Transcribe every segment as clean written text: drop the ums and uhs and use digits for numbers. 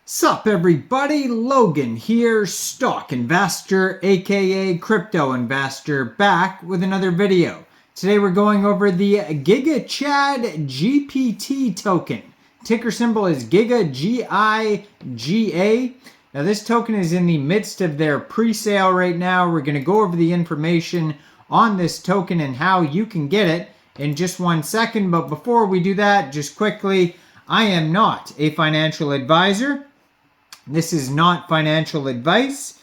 Sup everybody, Logan here, stock investor aka crypto investor, back with another video. Today we're going over the GigaChatGPT token. Ticker symbol is GIGA, G-I-G-A. Now this token is in the midst of their pre-sale right now. We're going to go over the information on this token and how you can get it in just 1 second. But before we do that, just quickly, I am not a financial advisor. This is not financial advice.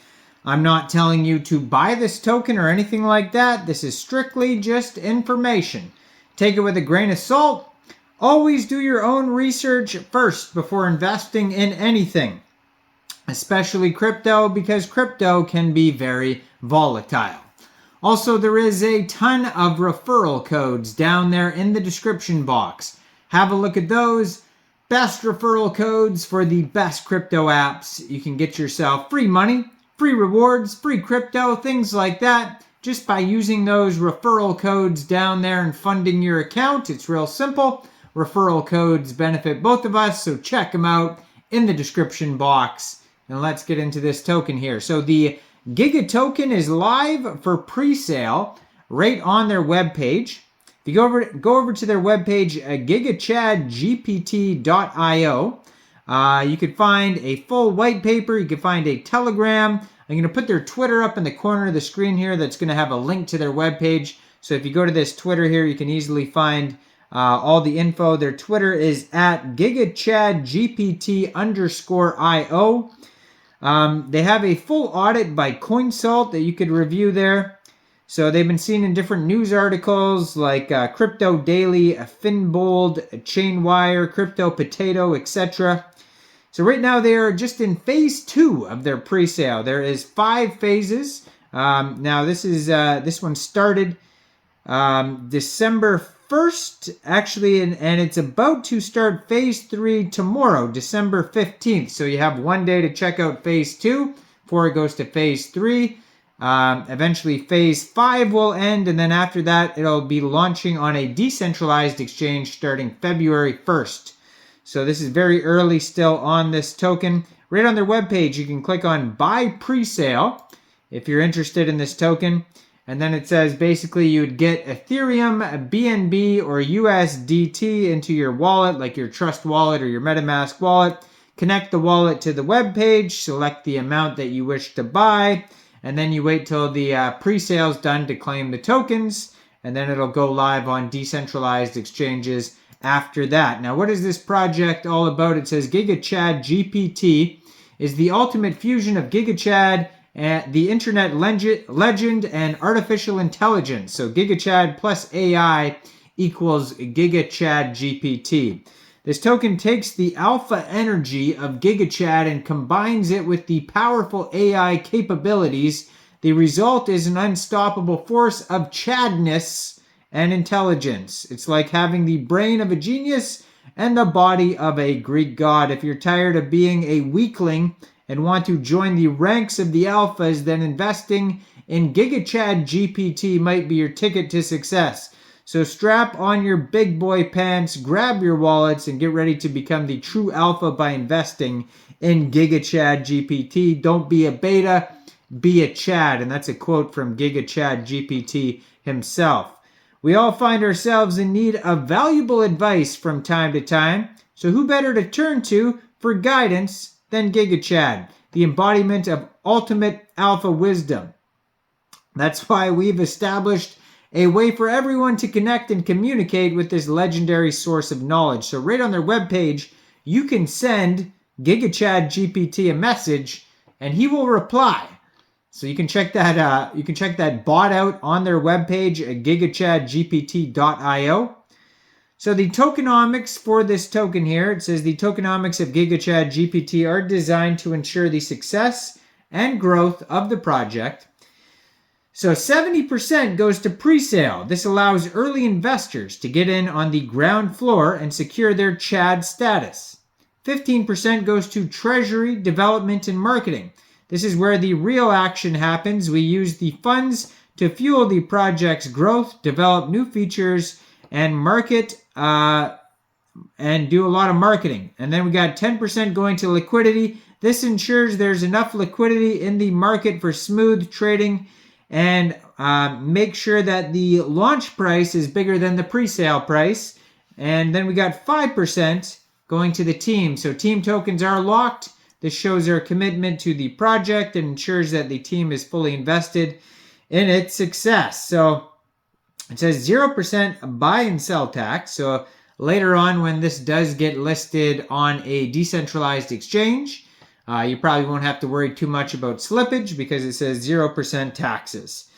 I'm not telling you to buy this token or anything like that. This is strictly just information. Take it with a grain of salt. Always do your own research first before investing in anything, especially crypto, because crypto can be very volatile. Also, there is a ton of referral codes down there in the description box. Have a look at those. Best referral codes for the best crypto apps. You can get yourself free money, free rewards, free crypto, things like that, just by using those referral codes down there and funding your account. It's real simple. Referral codes benefit both of us, so check them out in the description box. And let's get into this token here. So the Giga token is live for pre-sale right on their webpage. If you go over to their webpage, GigaChatGPT.io, you could find a full white paper. You can find a Telegram. I'm going to put their Twitter up in the corner of the screen here. That's going to have a link to their webpage. So if you go to this Twitter here, you can easily find all the info. Their Twitter is at GigaChatGPT_IO. They have a full audit by CoinSalt that you could review there. So they've been seen in different news articles like Crypto Daily, Finbold, Chainwire, Crypto Potato, etc. So right now they are just in phase 2 of their pre-sale. There is 5 phases. Now this one started December 1st, actually, and it's about to start phase 3 tomorrow, December 15th. So you have 1 day to check out phase 2 before it goes to phase 3. Eventually phase 5 will end, and then after that it'll be launching on a decentralized exchange starting February 1st. So this is very early still on this token. Right on their webpage you can click on buy pre-sale if you're interested in this token, and then it says basically you would get Ethereum, BNB, or USDT into your wallet, like your Trust wallet or your MetaMask wallet. Connect the wallet to the webpage, select the amount that you wish to buy, and then you wait till the pre-sale's done to claim the tokens, and then it'll go live on decentralized exchanges after that. Now, what is this project all about? It says GigaChatGPT is the ultimate fusion of GigaChad and the internet legend and artificial intelligence. So GigaChad plus AI equals GigaChatGPT. This token takes the alpha energy of GigaChad and combines it with the powerful AI capabilities. The result is an unstoppable force of Chadness and intelligence. It's like having the brain of a genius and the body of a Greek god. If you're tired of being a weakling and want to join the ranks of the alphas, then investing in GigaChatGPT might be your ticket to success. So strap on your big boy pants, grab your wallets, and get ready to become the true alpha by investing in GigaChatGPT. Don't be a beta, be a Chad. And that's a quote from GigaChatGPT himself. We all find ourselves in need of valuable advice from time to time. So who better to turn to for guidance than GigaChad, the embodiment of ultimate alpha wisdom. That's why we've established a way for everyone to connect and communicate with this legendary source of knowledge. So right on their webpage, you can send GigaChatGPT a message, and he will reply. So you can check that bot out on their webpage at GigaChatGPT.io. So the tokenomics for this token here, it says the tokenomics of GigaChatGPT are designed to ensure the success and growth of the project. So 70% goes to pre-sale. This allows early investors to get in on the ground floor and secure their Chad status. 15% goes to treasury, development, and marketing. This is where the real action happens. We use the funds to fuel the project's growth, develop new features, and market and do a lot of marketing. And then we got 10% going to liquidity. This ensures there's enough liquidity in the market for smooth trading and make sure that the launch price is bigger than the pre-sale price. And then we got 5% going to the team. So team tokens are locked. This shows their commitment to the project and ensures that the team is fully invested in its success. So it says 0% buy and sell tax. So later on, when this does get listed on a decentralized exchange, you probably won't have to worry too much about slippage because it says 0% taxes.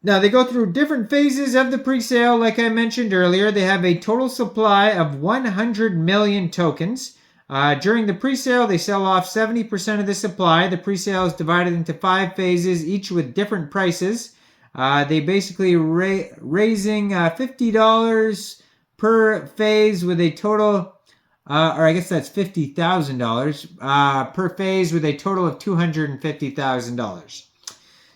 Now, they go through different phases of the pre-sale. Like I mentioned earlier, they have a total supply of 100 million tokens. During the pre-sale, they sell off 70% of the supply. The pre-sale is divided into 5 phases, each with different prices. They basically raising $50 per phase with a total, or I guess that's $50,000 per phase with a total of $250,000.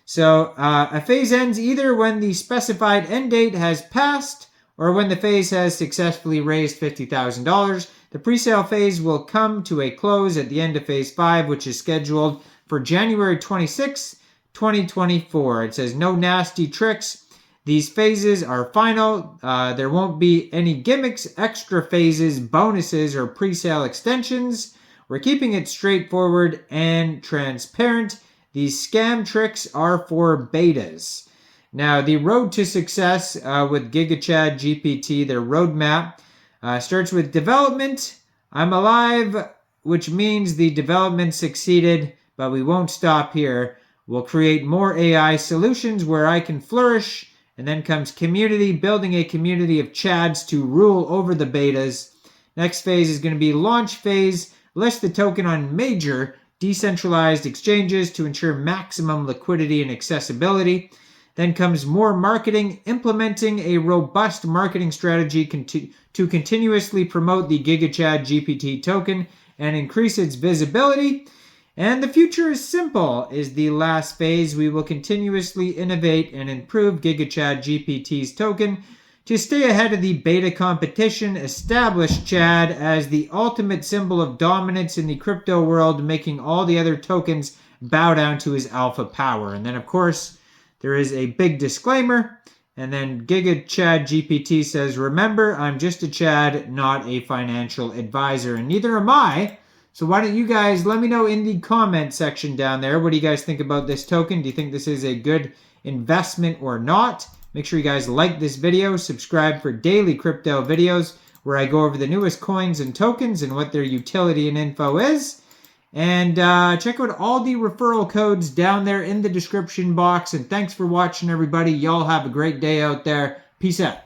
So a phase ends either when the specified end date has passed or when the phase has successfully raised $50,000. The pre-sale phase will come to a close at the end of phase 5, which is scheduled for January 26, 2024. It says no nasty tricks. These phases are final. There won't be any gimmicks, extra phases, bonuses, or pre-sale extensions. We're keeping it straightforward and transparent. These scam tricks are for betas. Now, the road to success with GigaChatGPT, their roadmap, starts with development. I'm alive, which means the development succeeded, but we won't stop here. We'll create more AI solutions where I can flourish. And then comes community, building a community of chads to rule over the betas. Next phase is going to be launch phase. List the token on major decentralized exchanges to ensure maximum liquidity and accessibility. Then comes more marketing, implementing a robust marketing strategy to continuously promote the GigaChatGPT token and increase its visibility. And the future is simple is the last phase. We will continuously innovate and improve GigaChatGPT's token to stay ahead of the beta competition, establish Chad as the ultimate symbol of dominance in the crypto world, making all the other tokens bow down to his alpha power. And then, of course, there is a big disclaimer. And then GigaChatGPT says, remember, I'm just a Chad, not a financial advisor, and neither am I. So why don't you guys let me know in the comment section down there. What do you guys think about this token? Do you think this is a good investment or not? Make sure you guys like this video, subscribe for daily crypto videos where I go over the newest coins and tokens and what their utility and info is. And check out all the referral codes down there in the description box. And thanks for watching, everybody. Y'all have a great day out there. Peace out.